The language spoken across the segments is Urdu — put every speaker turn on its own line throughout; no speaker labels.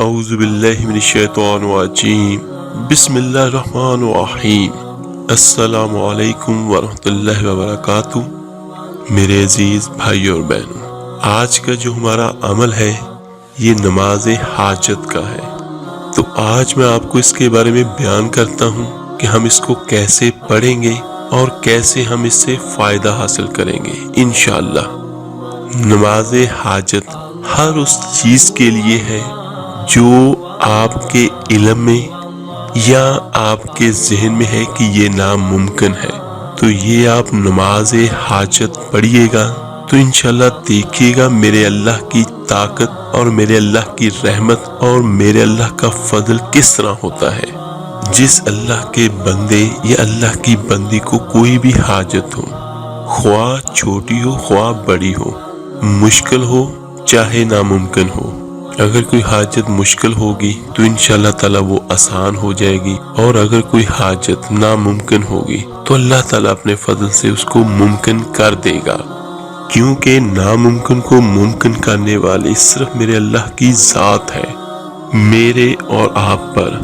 اعوذ باللہ من الشیطان الرجیم بسم اللہ الرحمن الرحیم السلام علیکم ورحمۃ اللہ وبرکاتہ۔ میرے عزیز بھائی اور بہنوں، آج کا جو ہمارا عمل ہے یہ نماز حاجت کا ہے۔ تو آج میں آپ کو اس کے بارے میں بیان کرتا ہوں کہ ہم اس کو کیسے پڑھیں گے اور کیسے ہم اس سے فائدہ حاصل کریں گے انشاءاللہ۔ نماز حاجت ہر اس چیز کے لیے ہے جو آپ کے علم میں یا آپ کے ذہن میں ہے کہ یہ ناممکن ہے، تو یہ آپ نماز حاجت پڑھیے گا تو انشاءاللہ دیکھیے گا میرے اللہ کی طاقت اور میرے اللہ کی رحمت اور میرے اللہ کا فضل کس طرح ہوتا ہے۔ جس اللہ کے بندے یا اللہ کی بندی کو کوئی بھی حاجت ہو، خواہ چھوٹی ہو خواہ بڑی ہو، مشکل ہو چاہے ناممکن ہو، اگر کوئی حاجت مشکل ہوگی تو انشاءاللہ تعالیٰ وہ آسان ہو جائے گی، اور اگر کوئی حاجت ناممکن ہوگی تو اللہ تعالیٰ اپنے فضل سے اس کو ممکن کر دے گا، کیونکہ ناممکن کو ممکن کرنے والی صرف میرے اللہ کی ذات ہے۔ میرے اور آپ پر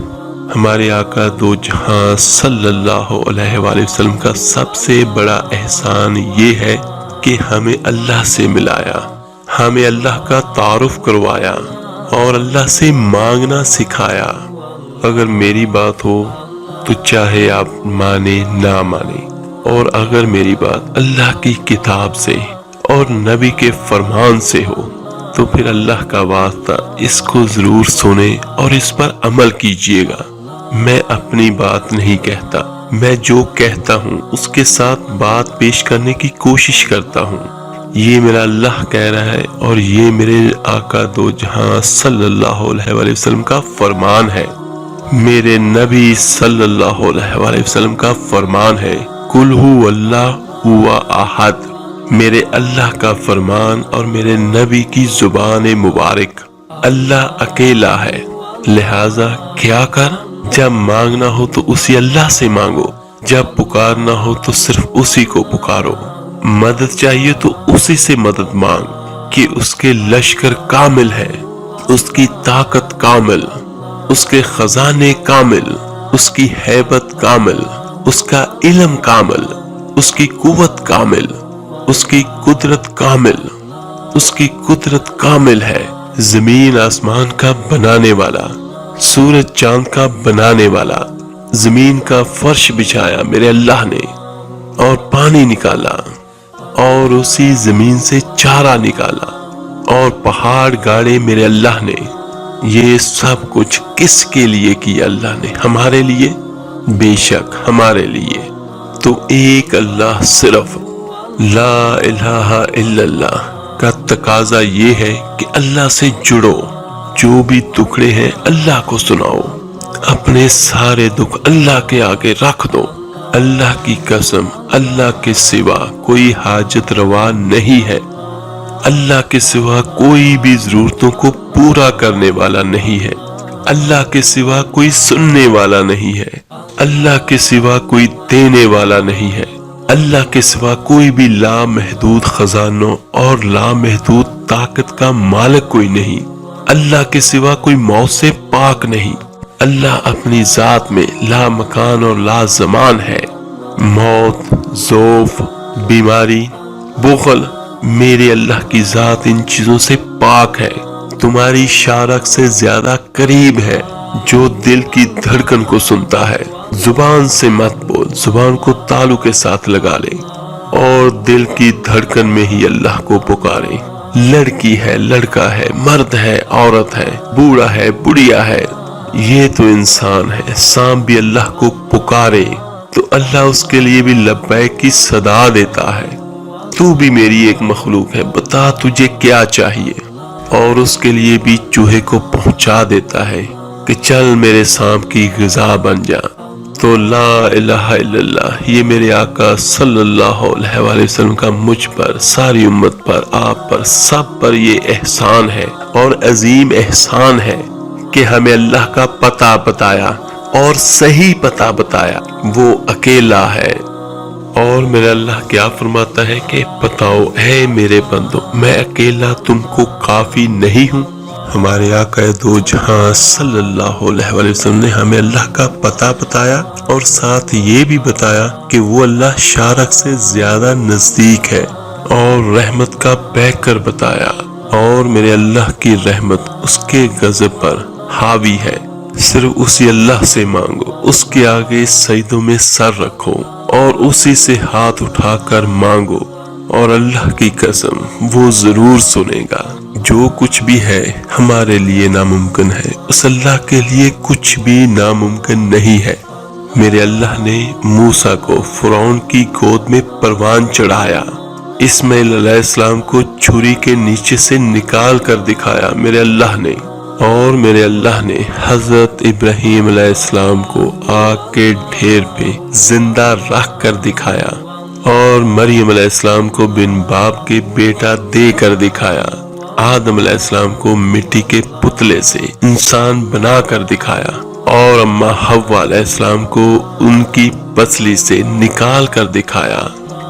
ہمارے آقا دو جہاں صلی اللہ علیہ وآلہ وسلم کا سب سے بڑا احسان یہ ہے کہ ہمیں اللہ سے ملایا، ہمیں اللہ کا تعارف کروایا اور اللہ سے مانگنا سکھایا۔ اگر میری بات ہو تو چاہے آپ مانے نہ مانے، اور اگر میری بات اللہ کی کتاب سے اور نبی کے فرمان سے ہو تو پھر اللہ کا واسطہ اس کو ضرور سنیں اور اس پر عمل کیجیے گا۔ میں اپنی بات نہیں کہتا، میں جو کہتا ہوں اس کے ساتھ بات پیش کرنے کی کوشش کرتا ہوں۔ یہ میرا اللہ کہہ رہا ہے اور یہ میرے آقا دو جہاں صلی اللہ علیہ وآلہ وسلم کا فرمان ہے، میرے نبی صلی اللہ علیہ وآلہ وسلم کا فرمان ہے، قل هو اللہ هو احد، میرے اللہ کا فرمان اور میرے نبی کی زبان مبارک، اللہ اکیلا ہے، لہذا کیا کر، جب مانگنا ہو تو اسی اللہ سے مانگو، جب پکارنا ہو تو صرف اسی کو پکارو، مدد چاہیے تو اسی سے مدد مانگ کہ اس کے لشکر کامل ہے، اس کی طاقت کامل، اس کے خزانے کامل، اس کی ہیبت کامل، اس کا علم کامل، اس کی قوت کامل، اس کی قدرت کامل، اس کی قدرت کامل ہے۔ زمین آسمان کا بنانے والا، سورج چاند کا بنانے والا، زمین کا فرش بچھایا میرے اللہ نے اور پانی نکالا، اور اسی زمین سے چارہ نکالا، اور پہاڑ گاڑے میرے اللہ نے۔ یہ سب کچھ کس کے لیے کیا اللہ نے؟ ہمارے لیے، بے شک ہمارے لیے۔ تو ایک اللہ صرف لا الہ الا اللہ کا تقاضا یہ ہے کہ اللہ سے جڑو، جو بھی دکھڑے ہیں اللہ کو سناؤ، اپنے سارے دکھ اللہ کے آگے رکھ دو۔ اللہ کی قسم، اللہ کے سوا کوئی حاجت روا نہیں ہے، اللہ کے سوا کوئی بھی ضرورتوں کو پورا کرنے والا نہیں ہے، اللہ کے سوا کوئی سننے والا نہیں ہے، اللہ کے سوا کوئی دینے والا نہیں ہے، اللہ کے سوا کوئی بھی لامحدود خزانوں اور لامحدود طاقت کا مالک کوئی نہیں، اللہ کے سوا کوئی موت سے پاک نہیں۔ اللہ اپنی ذات میں لا مکان اور لا زمان ہے۔ موت، ضعف، بیماری، بخل، میرے اللہ کی ذات ان چیزوں سے پاک ہے۔ تمہاری شارک سے زیادہ قریب ہے، جو دل کی دھڑکن کو سنتا ہے۔ زبان سے مت بول، زبان کو تالو کے ساتھ لگا لے اور دل کی دھڑکن میں ہی اللہ کو پکارے۔ لڑکی ہے، لڑکا ہے، مرد ہے، عورت ہے، بوڑھا ہے، بڑھیا ہے، یہ تو انسان ہے، سانپ بھی اللہ کو پکارے تو اللہ اس کے لیے بھی لبیک کی صدا دیتا ہے۔ تو بھی میری ایک مخلوق ہے، بتا تجھے کیا چاہیے، اور اس کے لیے بھی چوہے کو پہنچا دیتا ہے کہ چل میرے سانپ کی غذا بن جا۔ تو لا الہ الا اللہ، یہ میرے آقا صلی اللہ علیہ وآلہ وسلم کا مجھ پر، ساری امت پر، آپ پر، سب پر یہ احسان ہے اور عظیم احسان ہے کہ ہمیں اللہ کا پتہ بتایا اور صحیح پتہ بتایا، وہ اکیلا ہے۔ اور میرا اللہ کیا فرماتا ہے کہ بتاؤ اے میرے بندو، میں اکیلا تم کو کافی نہیں ہوں؟ ہمارے آقا دو جہاں صلی اللہ علیہ وسلم نے ہمیں اللہ کا پتہ بتایا اور ساتھ یہ بھی بتایا کہ وہ اللہ شارک سے زیادہ نزدیک ہے، اور رحمت کا بیکر بتایا، اور میرے اللہ کی رحمت اس کے غضب پر حاوی ہے۔ صرف اسی اللہ سے مانگو، اس کے آگے سجدوں میں سر رکھو اور اسی سے ہاتھ اٹھا کر مانگو، اور اللہ کی قسم وہ ضرور سنے گا۔ جو کچھ بھی ہے ہمارے لیے ناممکن ہے، اس اللہ کے لیے کچھ بھی ناممکن نہیں ہے۔ میرے اللہ نے موسیٰ کو فرعون کی گود میں پروان چڑھایا، اسماعیل علیہ السلام کو چھری کے نیچے سے نکال کر دکھایا میرے اللہ نے، اور میرے اللہ نے حضرت ابراہیم علیہ السلام کو آگ کے ڈھیر پہ زندہ رکھ کر دکھایا، اور مریم علیہ السلام کو بن باپ کے بیٹا دے کر دکھایا، آدم علیہ السلام کو مٹی کے پتلے سے انسان بنا کر دکھایا، اور اماں حوا علیہ السلام کو ان کی پسلی سے نکال کر دکھایا۔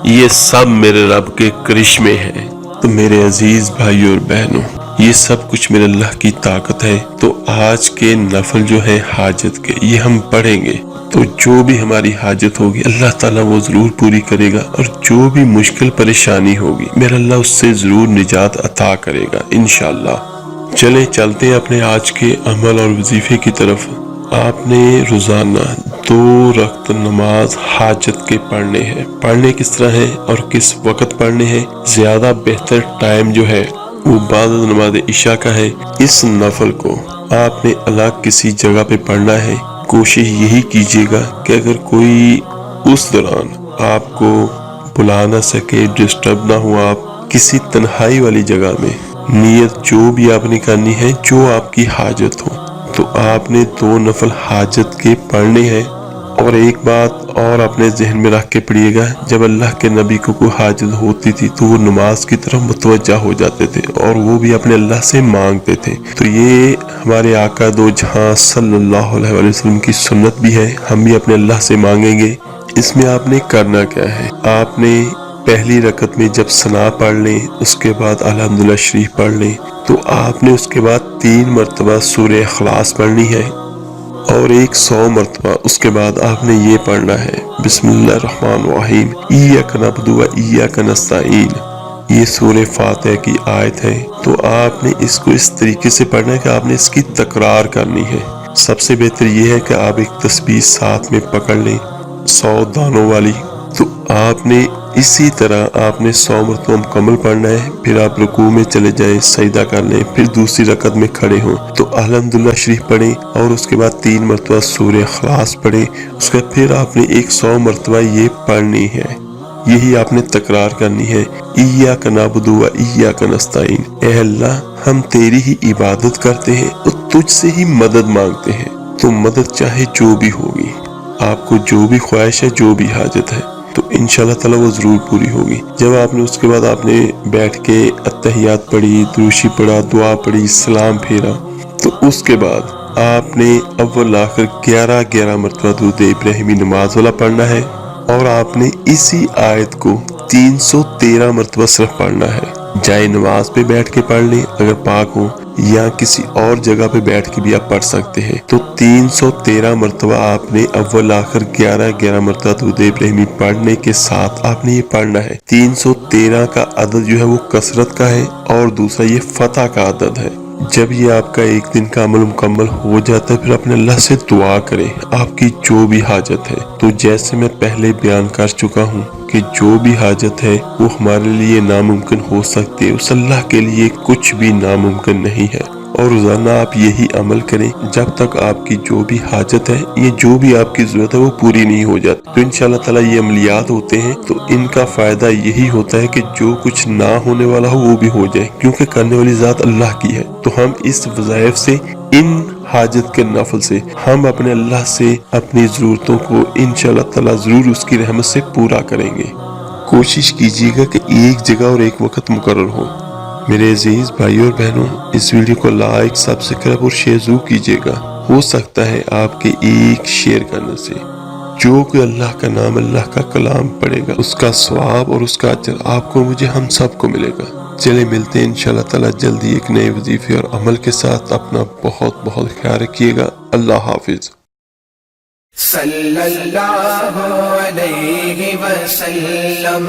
یہ سب میرے رب کے کرشمے ہیں۔ تو میرے عزیز بھائیو اور بہنوں، یہ سب کچھ میرے اللہ کی طاقت ہے۔ تو آج کے نفل جو ہے حاجت کے، یہ ہم پڑھیں گے تو جو بھی ہماری حاجت ہوگی اللہ تعالیٰ وہ ضرور پوری کرے گا، اور جو بھی مشکل پریشانی ہوگی میرا اللہ اس سے ضرور نجات عطا کرے گا انشاءاللہ۔ چلیں چلتے ہیں اپنے آج کے عمل اور وظیفے کی طرف۔ آپ نے روزانہ 2 رکعت نماز حاجت کے پڑھنے ہیں۔ پڑھنے کس طرح ہے اور کس وقت پڑھنے ہیں؟ زیادہ بہتر ٹائم جو ہے وہ بعد نماز عشاء کا ہے۔ اس نفل کو آپ نے الگ کسی جگہ پہ پڑھنا ہے۔ کوشش یہی کیجیے گا کہ اگر کوئی اس دوران آپ کو بلا نہ سکے، ڈسٹرب نہ ہو، آپ کسی تنہائی والی جگہ میں نیت جو بھی آپ نے کرنی ہے، جو آپ کی حاجت ہو، تو آپ نے 2 نفل حاجت کے پڑھنے ہیں۔ اور ایک بات اور اپنے ذہن میں رکھ کے پڑھیے گا، جب اللہ کے نبی کو کوئی حاجت ہوتی تھی تو وہ نماز کی طرف متوجہ ہو جاتے تھے اور وہ بھی اپنے اللہ سے مانگتے تھے۔ تو یہ ہمارے آقا دو جہاں صلی اللہ علیہ وسلم کی سنت بھی ہے، ہم بھی اپنے اللہ سے مانگیں گے۔ اس میں آپ نے کرنا کیا ہے؟ آپ نے پہلی رکعت میں جب ثنا پڑھ لیں، اس کے بعد الحمدللہ شریف پڑھ لیں، تو آپ نے اس کے بعد 3 مرتبہ سورہ اخلاص پڑھنی ہے، اور 100 مرتبہ اس کے بعد آپ نے یہ پڑھنا ہے بسم اللہ الرحمن الرحیم ایاک نعبد و ایاک نستعین۔ یہ سورہ فاتحہ کی آیت ہے۔ تو آپ نے اس کو اس طریقے سے پڑھنا ہے کہ آپ نے اس کی تکرار کرنی ہے۔ سب سے بہتر یہ ہے کہ آپ ایک تسبیح ساتھ میں پکڑ لیں 100 دانوں والی۔ تو آپ نے اسی طرح آپ نے 100 مرتبہ مکمل پڑھنا ہے، پھر آپ رکوع میں چلے جائیں، سجدہ کر لیں، پھر دوسری رکعت میں کھڑے ہوں تو الحمدللہ شریف پڑھیں، اور اس کے بعد 3 مرتبہ سورہ اخلاص پڑھیں۔ اس کے بعد پھر آپ نے 100 مرتبہ یہ پڑھنی ہے، یہی آپ نے تکرار کرنی ہے۔ ایاک نعبد و ایاک نستعین، اے اللہ ہم تیری ہی عبادت کرتے ہیں اور تجھ سے ہی مدد مانگتے ہیں، تو مدد چاہے جو بھی ہوگی، آپ کو جو بھی خواہش ہے، جو بھی حاجت ہے، تو انشاءاللہ تعالیٰ وہ ضرور پوری ہوگی۔ جب آپ نے اس کے بعد آپ نے بیٹھ کے اتحیات پڑھی، دروشی پڑھا، دعا پڑھی، سلام پھیرا، تو اس کے بعد آپ نے اول آخر 11 مرتبہ درود ابراہیمی نماز والا پڑھنا ہے، اور آپ نے اسی آیت کو 313 مرتبہ صرف پڑھنا ہے۔ جائے نماز پہ بیٹھ کے پڑھ لیں اگر پاک ہو، یا کسی اور جگہ پہ بیٹھ کے بھی آپ پڑھ سکتے ہیں۔ تو 313 مرتبہ آپ نے اول آخر 11 مرتبہ درود ابراہیمی پڑھنے کے ساتھ آپ نے یہ پڑھنا ہے۔ 313 کا عدد جو ہے وہ کثرت کا ہے، اور دوسرا یہ فتح کا عدد ہے۔ جب یہ آپ کا ایک دن کا عمل مکمل ہو جاتا ہے، پھر اپنے اللہ سے دعا کریں آپ کی جو بھی حاجت ہے۔ تو جیسے میں پہلے بیان کر چکا ہوں کہ جو بھی حاجت ہے وہ ہمارے لیے ناممکن ہو سکتی ہے، اس اللہ کے لیے کچھ بھی ناممکن نہیں ہے۔ اور روزانہ آپ یہی عمل کریں جب تک آپ کی جو بھی حاجت ہے، یہ جو بھی آپ کی ضرورت ہے وہ پوری نہیں ہو جاتی۔ تو انشاءاللہ تعالیٰ یہ عملیات ہوتے ہیں تو ان کا فائدہ یہی ہوتا ہے کہ جو کچھ نہ ہونے والا ہو وہ بھی ہو جائے، کیونکہ کرنے والی ذات اللہ کی ہے۔ تو ہم اس وظائف سے، ان حاجت کے نفل سے، ہم اپنے اللہ سے اپنی ضرورتوں کو انشاءاللہ تعالیٰ ضرور اس کی رحمت سے پورا کریں گے۔ کوشش کیجیے گا کہ ایک جگہ اور ایک وقت مقرر ہو۔ میرے عزیز بھائیوں اور بہنوں، اس ویڈیو کو لائک، سبسکرائب اور شیئر ضرور کیجیے گا۔ ہو سکتا ہے آپ کے ایک شیئر کرنے سے جو کوئی اللہ کا نام، اللہ کا کلام پڑھے گا، اس کا ثواب اور اس کا اجر آپ کو، مجھے، ہم سب کو ملے گا۔ چلے ملتے ہیں انشاءاللہ تعالی جلدی ایک نئے وظیفے اور عمل کے ساتھ. اپنا بہت بہت خیال رکھیے گا. اللہ حافظ.
صلی اللہ علیہ وسلم،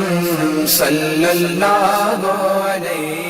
صلی اللہ علیہ